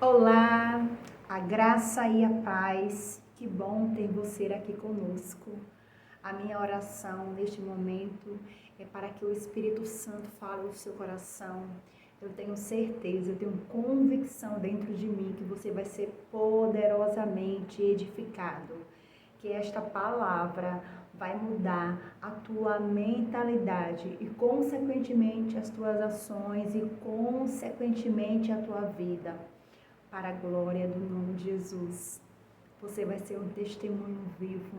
Olá, a graça e a paz, que bom ter você aqui conosco. A minha oração neste momento é para que o Espírito Santo fale no seu coração. Eu tenho certeza, eu tenho convicção dentro de mim que você vai ser poderosamente edificado. Que esta palavra vai mudar a tua mentalidade e, consequentemente, as tuas ações e, consequentemente, a tua vida. Para a glória do nome de Jesus. Você vai ser um testemunho vivo,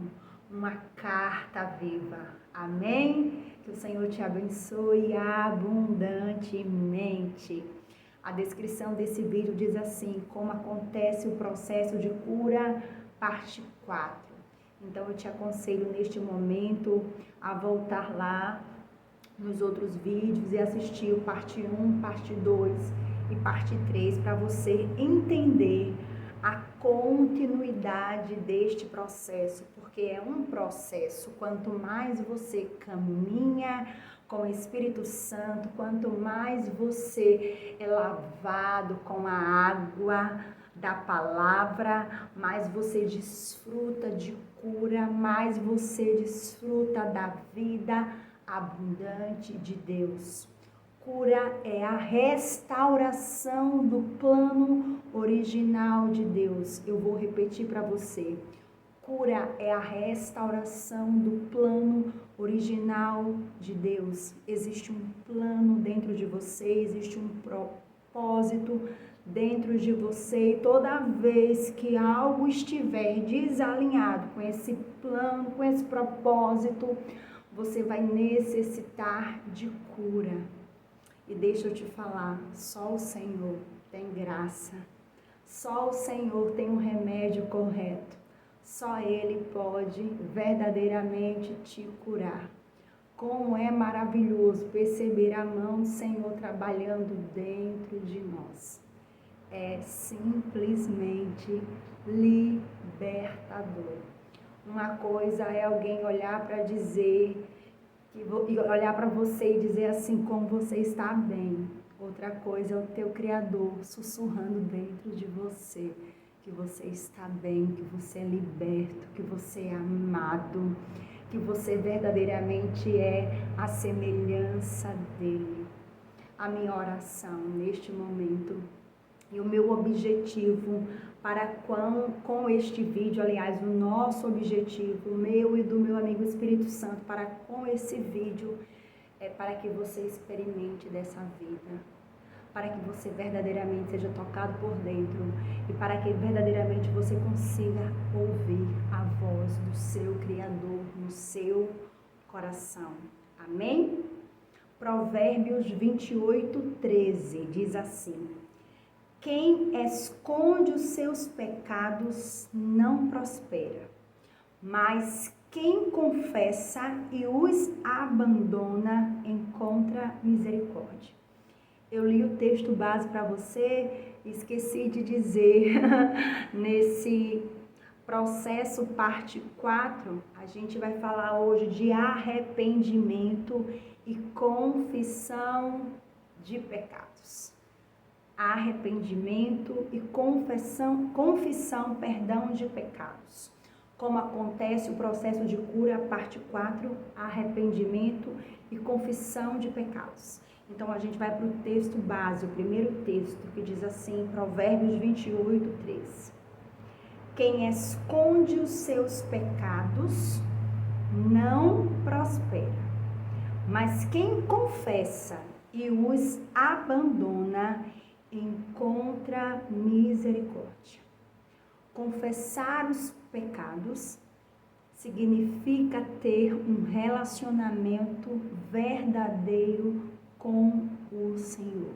uma carta viva. Amém? Que o Senhor te abençoe abundantemente. A descrição desse vídeo diz assim: como acontece o processo de cura, parte 4. Então eu te aconselho neste momento a voltar lá nos outros vídeos e assistir o parte 1, parte 2 e parte 3 para você entender a continuidade deste processo, porque é um processo. Quanto mais você caminha com o Espírito Santo, quanto mais você é lavado com a água da palavra, mais você desfruta de cura, mais você desfruta da vida abundante de Deus. Cura é a restauração do plano original de Deus. Eu vou repetir para você. Cura é a restauração do plano original de Deus. Existe um plano dentro de você, existe um propósito dentro de você, e toda vez que algo estiver desalinhado com esse plano, com esse propósito, você vai necessitar de cura. E deixa eu te falar, só o Senhor tem graça, só o Senhor tem um remédio correto, só Ele pode verdadeiramente te curar. Como é maravilhoso perceber a mão do Senhor trabalhando dentro de nós. É simplesmente libertador. Uma coisa é alguém olhar para dizer, olhar para você e dizer assim, como você está bem. Outra coisa é o teu Criador sussurrando dentro de você, que você está bem, que você é liberto, que você é amado, que você verdadeiramente é a semelhança dele. A minha oração neste momento e o meu objetivo com este vídeo, aliás, o nosso objetivo, o meu e do meu amigo Espírito Santo, para com esse vídeo, é para que você experimente dessa vida, para que você verdadeiramente seja tocado por dentro e para que verdadeiramente você consiga ouvir a voz do seu Criador no seu coração. Amém? Provérbios 28:13 diz assim: quem esconde os seus pecados não prospera, mas quem confessa e os abandona encontra misericórdia. Eu li o texto base para você, esqueci de dizer, nesse processo parte 4, a gente vai falar hoje de arrependimento e confissão de pecados. Arrependimento e confissão de pecados. Como acontece o processo de cura, parte 4, arrependimento e confissão de pecados. Então a gente vai para o texto base, o primeiro texto, que diz assim, Provérbios 28:3. Quem esconde os seus pecados não prospera, mas quem confessa e os abandona encontra misericórdia. Confessar os pecados significa ter um relacionamento verdadeiro com o Senhor.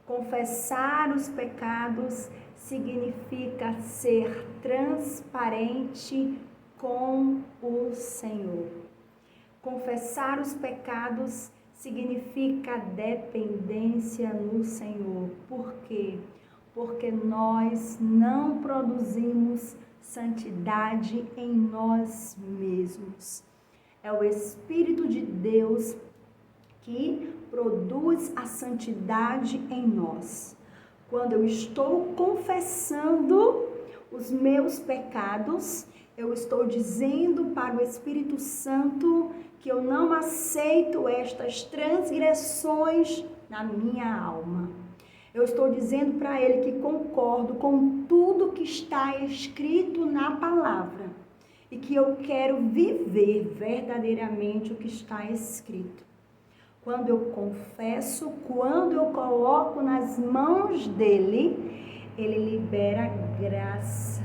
Confessar os pecados significa ser transparente com o Senhor. Confessar os pecados significa dependência no Senhor. Por quê? Porque nós não produzimos santidade em nós mesmos. É o Espírito de Deus que produz a santidade em nós. Quando eu estou confessando os meus pecados, eu estou dizendo para o Espírito Santo que eu não aceito estas transgressões na minha alma. Eu estou dizendo para ele que concordo com tudo que está escrito na palavra e que eu quero viver verdadeiramente o que está escrito. Quando eu confesso, quando eu coloco nas mãos dele, ele libera graça.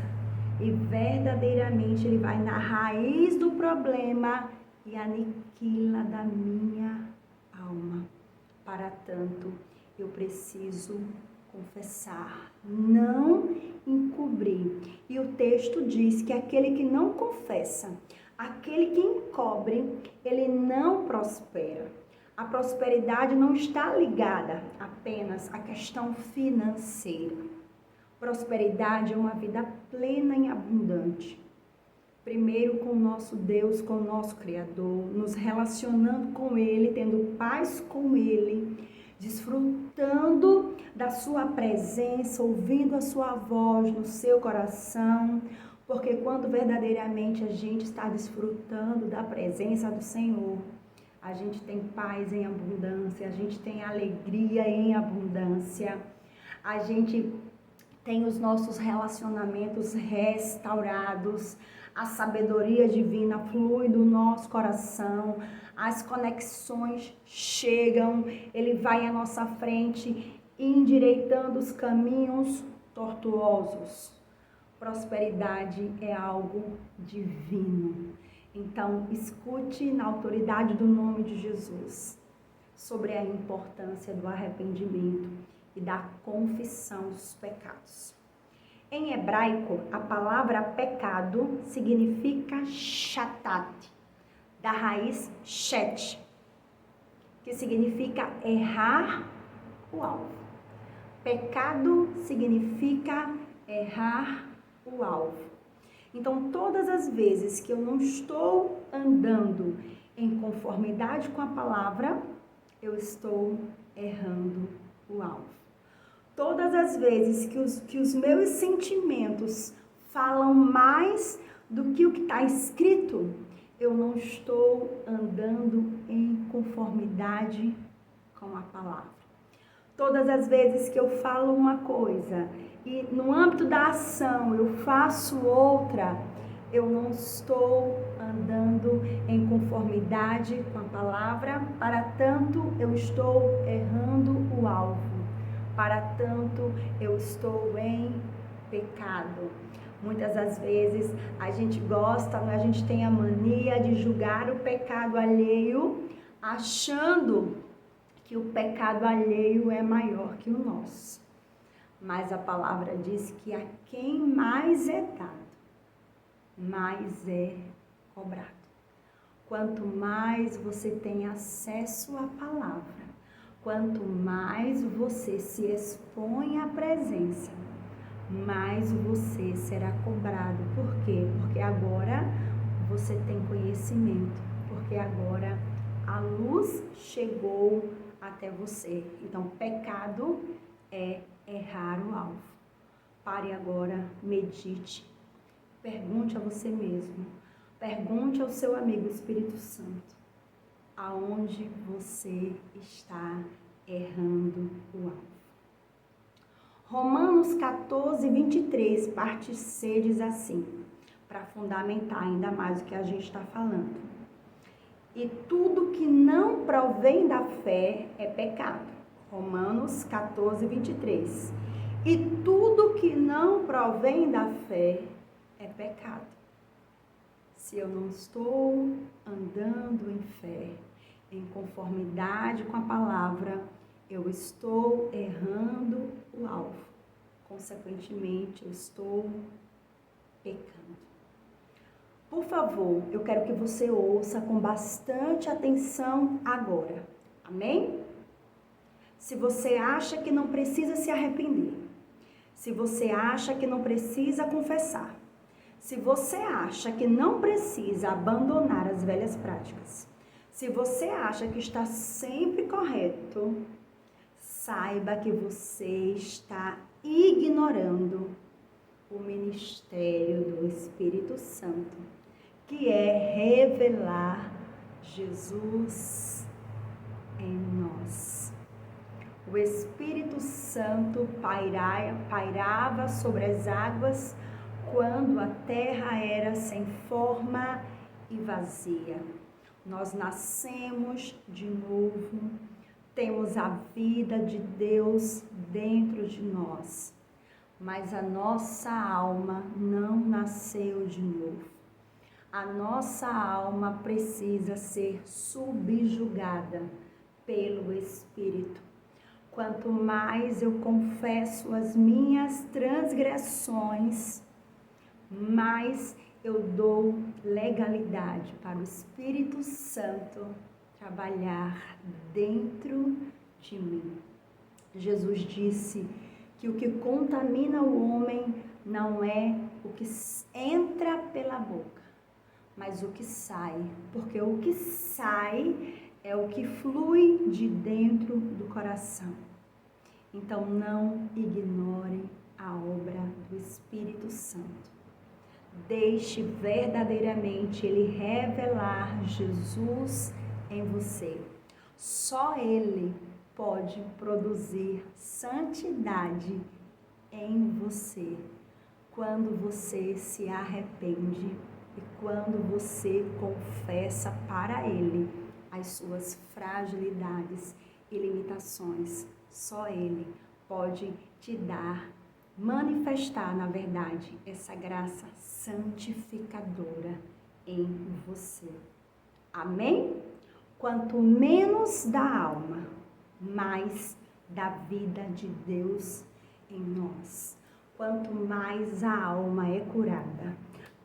E verdadeiramente ele vai na raiz do problema e aniquila da minha alma. Para tanto, eu preciso confessar, não encobrir. E o texto diz que aquele que não confessa, aquele que encobre, ele não prospera. A prosperidade não está ligada apenas à questão financeira. Prosperidade é uma vida plena e abundante. Primeiro com o nosso Deus, com o nosso Criador, nos relacionando com Ele, tendo paz com Ele, desfrutando da sua presença, ouvindo a sua voz no seu coração, porque quando verdadeiramente a gente está desfrutando da presença do Senhor, a gente tem paz em abundância, a gente tem alegria em abundância, a gente tem os nossos relacionamentos restaurados, a sabedoria divina flui do nosso coração, as conexões chegam, ele vai à nossa frente, endireitando os caminhos tortuosos. Prosperidade é algo divino. Então, escute na autoridade do nome de Jesus sobre a importância do arrependimento e da confissão dos pecados. Em hebraico, a palavra pecado significa shatat, da raiz shet, que significa errar o alvo. Pecado significa errar o alvo. Então, todas as vezes que eu não estou andando em conformidade com a palavra, eu estou errando o alvo. Todas as vezes que os meus sentimentos falam mais do que o que está escrito, eu não estou andando em conformidade com a palavra. Todas as vezes que eu falo uma coisa e no âmbito da ação eu faço outra, eu não estou andando em conformidade com a palavra, para tanto eu estou errando o alvo. Para tanto, eu estou em pecado. Muitas das vezes a gente gosta, a gente tem a mania de julgar o pecado alheio, achando que o pecado alheio é maior que o nosso. Mas a palavra diz que a quem mais é dado, mais é cobrado. Quanto mais você tem acesso à palavra, quanto mais você se expõe à presença, mais você será cobrado. Por quê? Porque agora você tem conhecimento, porque agora a luz chegou até você. Então, pecado é errar o alvo. Pare agora, medite, pergunte a você mesmo, pergunte ao seu amigo Espírito Santo, aonde você está errando o alvo. Romanos 14, 23, parte C, diz assim, para fundamentar ainda mais o que a gente está falando. E tudo que não provém da fé é pecado. Romanos 14, 23. E tudo que não provém da fé é pecado. Se eu não estou andando em fé, em conformidade com a palavra, eu estou errando o alvo. Consequentemente, eu estou pecando. Por favor, eu quero que você ouça com bastante atenção agora. Amém? Se você acha que não precisa se arrepender, se você acha que não precisa confessar, se você acha que não precisa abandonar as velhas práticas, se você acha que está sempre correto, saiba que você está ignorando o ministério do Espírito Santo, que é revelar Jesus em nós. O Espírito Santo pairava sobre as águas quando a terra era sem forma e vazia. Nós nascemos de novo, temos a vida de Deus dentro de nós, mas a nossa alma não nasceu de novo. A nossa alma precisa ser subjugada pelo Espírito. Quanto mais eu confesso as minhas transgressões, mais eu dou legalidade para o Espírito Santo trabalhar dentro de mim. Jesus disse que o que contamina o homem não é o que entra pela boca, mas o que sai, porque o que sai é o que flui de dentro do coração. Então não ignore a obra do Espírito Santo. Deixe verdadeiramente Ele revelar Jesus em você. Só Ele pode produzir santidade em você quando você se arrepende e quando você confessa para Ele as suas fragilidades e limitações. Só Ele pode te dar, manifestar, na verdade, essa graça santificadora em você. Amém? Quanto menos da alma, mais da vida de Deus em nós. Quanto mais a alma é curada,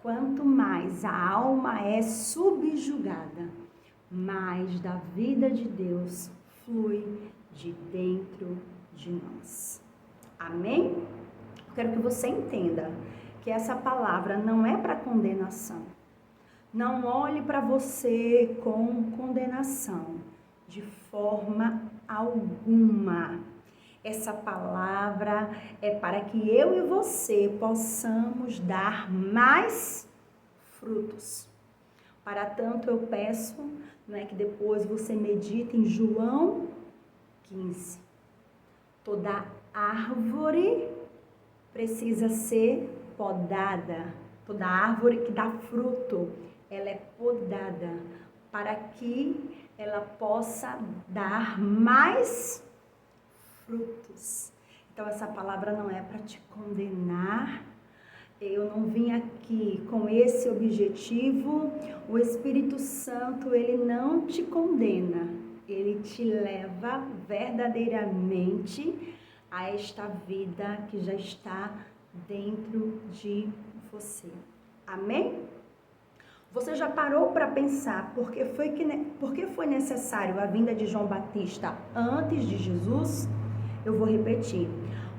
quanto mais a alma é subjugada, mais da vida de Deus flui de dentro de nós. Amém? Eu quero que você entenda que essa palavra não é para condenação. Não olhe para você com condenação, de forma alguma. Essa palavra é para que eu e você possamos dar mais frutos. Para tanto eu peço, que depois você medite em João 15. Toda árvore precisa ser podada. Toda árvore que dá fruto, ela é podada para que ela possa dar mais frutos. Então essa palavra não é para te condenar. Eu não vim aqui com esse objetivo. O Espírito Santo, ele não te condena. Ele te leva verdadeiramente a esta vida que já está dentro de você. Amém? Você já parou para pensar por que foi necessário a vinda de João Batista antes de Jesus? Eu vou repetir.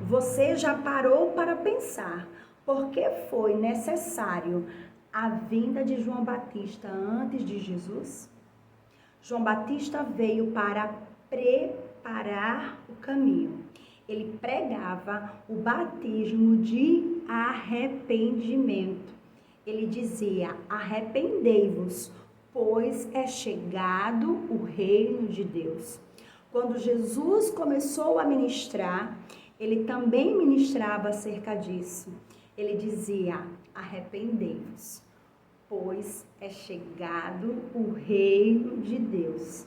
Você já parou para pensar por que foi necessário a vinda de João Batista antes de Jesus? João Batista veio para preparar o caminho. Ele pregava o batismo de arrependimento. Ele dizia: arrependei-vos, pois é chegado o reino de Deus. Quando Jesus começou a ministrar, ele também ministrava acerca disso. Ele dizia: arrependei-vos, pois é chegado o reino de Deus.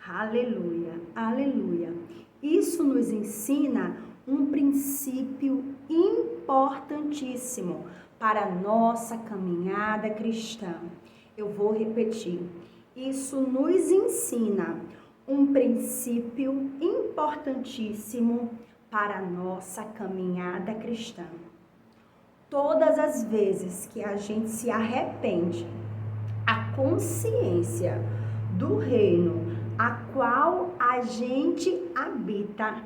Aleluia, aleluia. Isso nos ensina um princípio importantíssimo para a nossa caminhada cristã. Eu vou repetir. Isso nos ensina um princípio importantíssimo para a nossa caminhada cristã. Todas as vezes que a gente se arrepende, a consciência do reino a qual a gente habita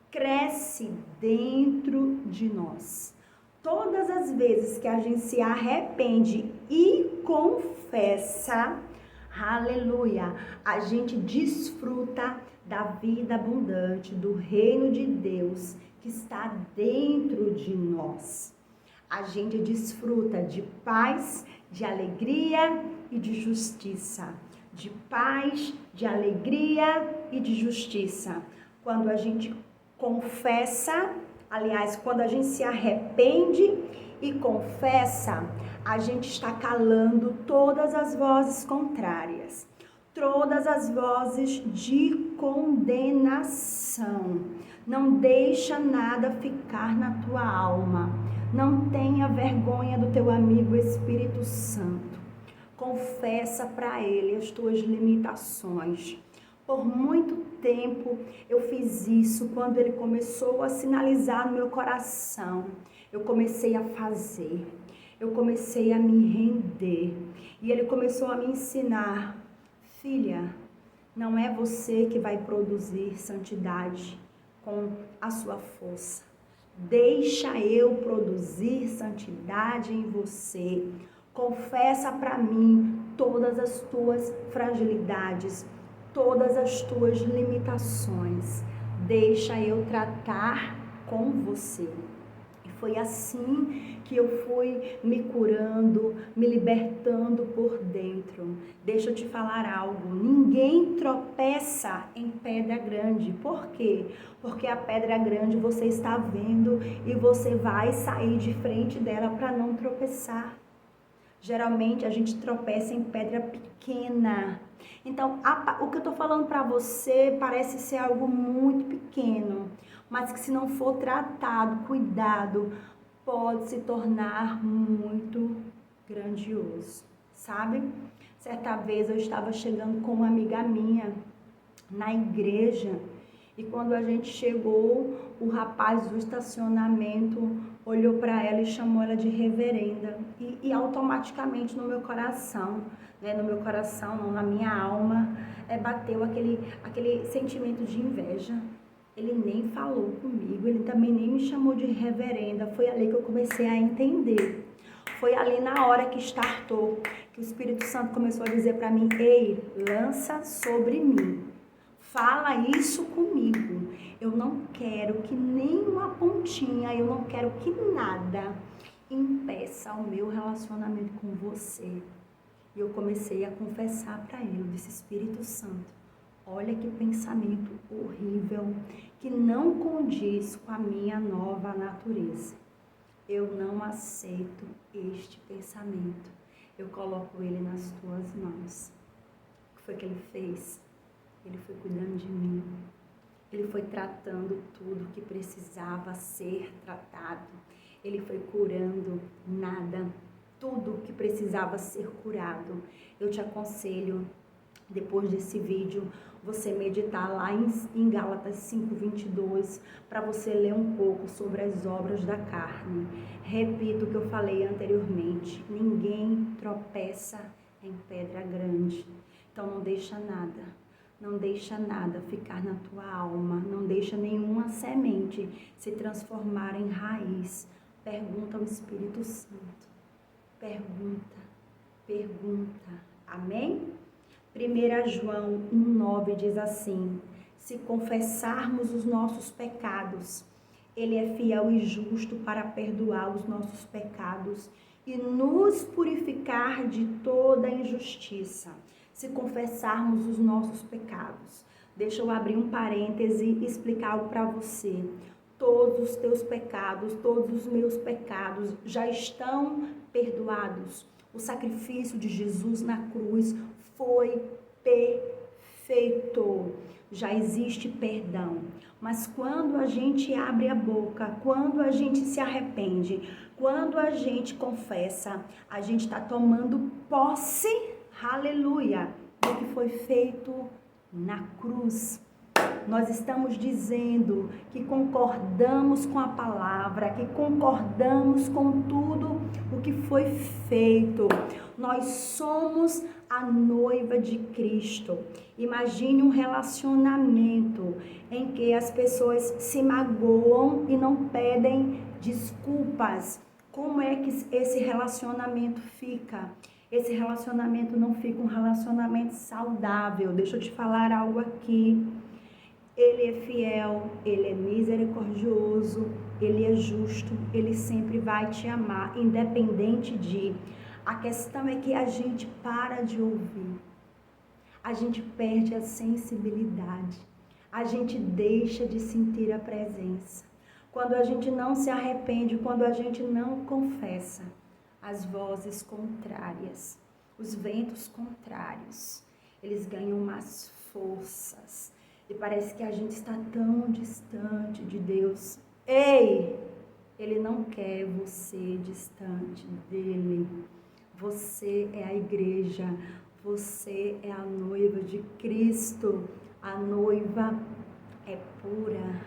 cresce dentro de nós. Todas as vezes que a gente se arrepende e confessa, aleluia, a gente desfruta da vida abundante, do reino de Deus que está dentro de nós. A gente desfruta de paz, de alegria e de justiça. De paz, de alegria e de justiça. Quando a gente confessa, aliás, quando a gente se arrepende e confessa, a gente está calando todas as vozes contrárias, todas as vozes de condenação. Não deixa nada ficar na tua alma. Não tenha vergonha do teu amigo Espírito Santo. Confessa para ele as tuas limitações. Por muito tempo eu fiz isso. Quando ele começou a sinalizar no meu coração, eu comecei a fazer. Eu comecei a me render. E ele começou a me ensinar: filha, não é você que vai produzir santidade com a sua força. Deixa eu produzir santidade em você. Confessa para mim todas as tuas fragilidades, todas as tuas limitações. Deixa eu tratar com você. E foi assim que eu fui me curando, me libertando por dentro. Deixa eu te falar algo. Ninguém tropeça em pedra grande. Por quê? Porque a pedra grande você está vendo e você vai sair de frente dela para não tropeçar. Geralmente a gente tropeça em pedra pequena. Então, o que eu estou falando para você parece ser algo muito pequeno, mas que se não for tratado, cuidado, pode se tornar muito grandioso, sabe? Certa vez eu estava chegando com uma amiga minha na igreja e quando a gente chegou, o rapaz do estacionamento olhou para ela e chamou ela de reverenda. E automaticamente no meu coração, no meu coração, não, na minha alma, bateu aquele sentimento de inveja. Ele nem falou comigo, ele também nem me chamou de reverenda. Foi ali que eu comecei a entender. Foi ali na hora que startou, que o Espírito Santo começou a dizer para mim: ei, lança sobre mim. Fala isso comigo. Eu não quero que nem uma pontinha, eu não quero que nada impeça o meu relacionamento com você. E eu comecei a confessar para ele, eu disse: Espírito Santo, olha que pensamento horrível, que não condiz com a minha nova natureza. Eu não aceito este pensamento. Eu coloco ele nas tuas mãos. O que foi que ele fez? Ele foi cuidando de mim. Ele foi tratando tudo que precisava ser tratado. Ele foi curando nada, tudo que precisava ser curado. Eu te aconselho, depois desse vídeo, você meditar lá em Gálatas 5:22, para você ler um pouco sobre as obras da carne. Repito o que eu falei anteriormente: ninguém tropeça em pedra grande. Então não deixa nada. Não deixa nada ficar na tua alma, não deixa nenhuma semente se transformar em raiz. Pergunta ao Espírito Santo. Pergunta. Amém? 1 João 1,9 diz assim: se confessarmos os nossos pecados, Ele é fiel e justo para perdoar os nossos pecados e nos purificar de toda injustiça. Se confessarmos os nossos pecados. Deixa eu abrir um parêntese e explicar algo para você. Todos os teus pecados, todos os meus pecados já estão perdoados. O sacrifício de Jesus na cruz foi perfeito. Já existe perdão. Mas quando a gente abre a boca, quando a gente se arrepende, quando a gente confessa, a gente está tomando posse, aleluia, do que foi feito na cruz. Nós estamos dizendo que concordamos com a palavra, que concordamos com tudo o que foi feito. Nós somos a noiva de Cristo. Imagine um relacionamento em que as pessoas se magoam e não pedem desculpas. Como é que esse relacionamento fica? Esse relacionamento não fica um relacionamento saudável. Deixa eu te falar algo aqui. Ele é fiel, Ele é misericordioso, Ele é justo, Ele sempre vai te amar, independente de... A questão é que a gente para de ouvir, a gente perde a sensibilidade, a gente deixa de sentir a presença. Quando a gente não se arrepende, quando a gente não confessa, as vozes contrárias, os ventos contrários, eles ganham mais forças. E parece que a gente está tão distante de Deus. Ei! Ele não quer você distante dele. Você é a igreja. Você é a noiva de Cristo. A noiva é pura,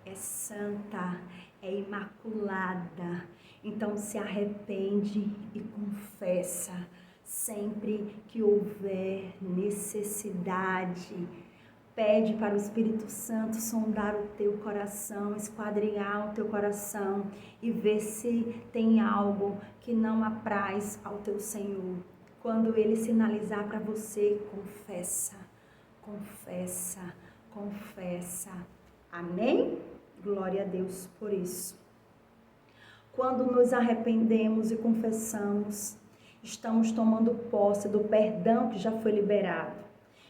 é santa, é imaculada. Então se arrepende e confessa sempre que houver necessidade. Pede para o Espírito Santo sondar o teu coração, esquadrinhar o teu coração e ver se tem algo que não apraz ao teu Senhor. Quando Ele sinalizar para você, confessa, confessa, confessa. Amém? Glória a Deus por isso. Quando nos arrependemos e confessamos, estamos tomando posse do perdão que já foi liberado.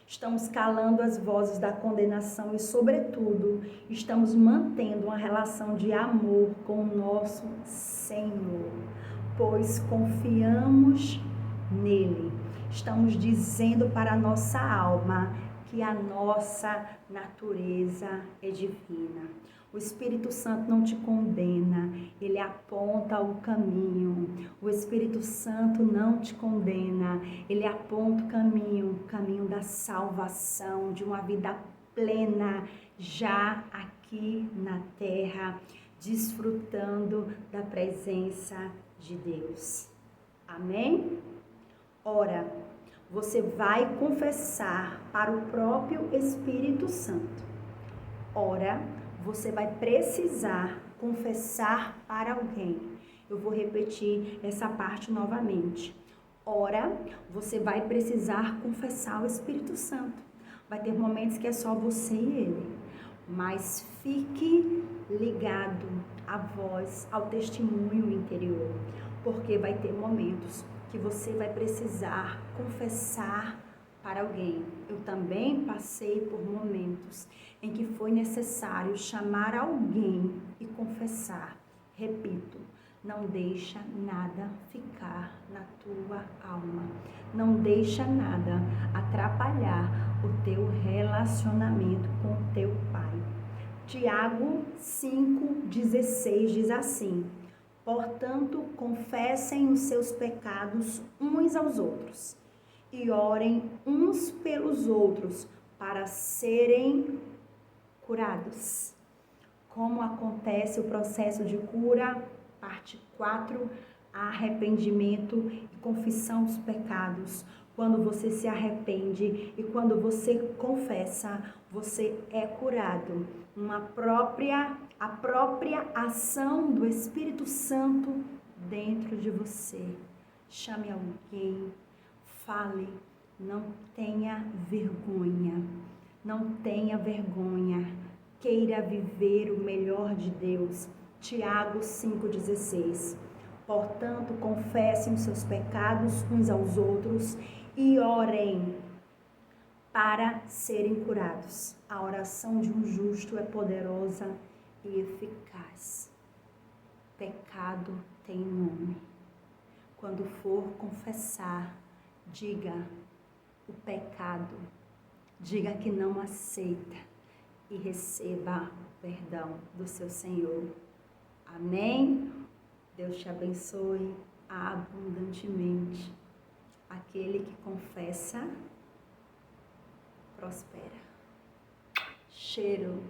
Estamos calando as vozes da condenação e, sobretudo, estamos mantendo uma relação de amor com o nosso Senhor, pois confiamos nele. Estamos dizendo para a nossa alma que a nossa natureza é divina. O Espírito Santo não te condena, ele aponta o caminho. O Espírito Santo não te condena, ele aponta o caminho da salvação, de uma vida plena, já aqui na terra, desfrutando da presença de Deus. Amém? Ora, você vai confessar para o próprio Espírito Santo. Ora, você vai precisar confessar para alguém. Eu vou repetir essa parte novamente. Ora, você vai precisar confessar ao Espírito Santo. Vai ter momentos que é só você e ele. Mas fique ligado à voz, ao testemunho interior. Porque vai ter momentos que você vai precisar confessar para alguém. Eu também passei por momentos em que foi necessário chamar alguém e confessar. Repito, não deixa nada ficar na tua alma. Não deixa nada atrapalhar o teu relacionamento com o teu Pai. Tiago 5,16 diz assim: portanto, confessem os seus pecados uns aos outros e orem uns pelos outros para serem curados. Como acontece o processo de cura? Parte 4, arrependimento e confissão dos pecados. Quando você se arrepende e quando você confessa, você é curado. A própria ação do Espírito Santo dentro de você. Chame alguém, fale, não tenha vergonha. Não tenha vergonha. Queira viver o melhor de Deus. Tiago 5,16. Portanto, confessem os seus pecados uns aos outros e orem para serem curados. A oração de um justo é poderosa e eficaz. Pecado tem nome. Quando for confessar, diga o pecado, diga que não aceita e receba o perdão do seu Senhor. Amém? Deus te abençoe abundantemente. Aquele que confessa, prospera. Cheiro.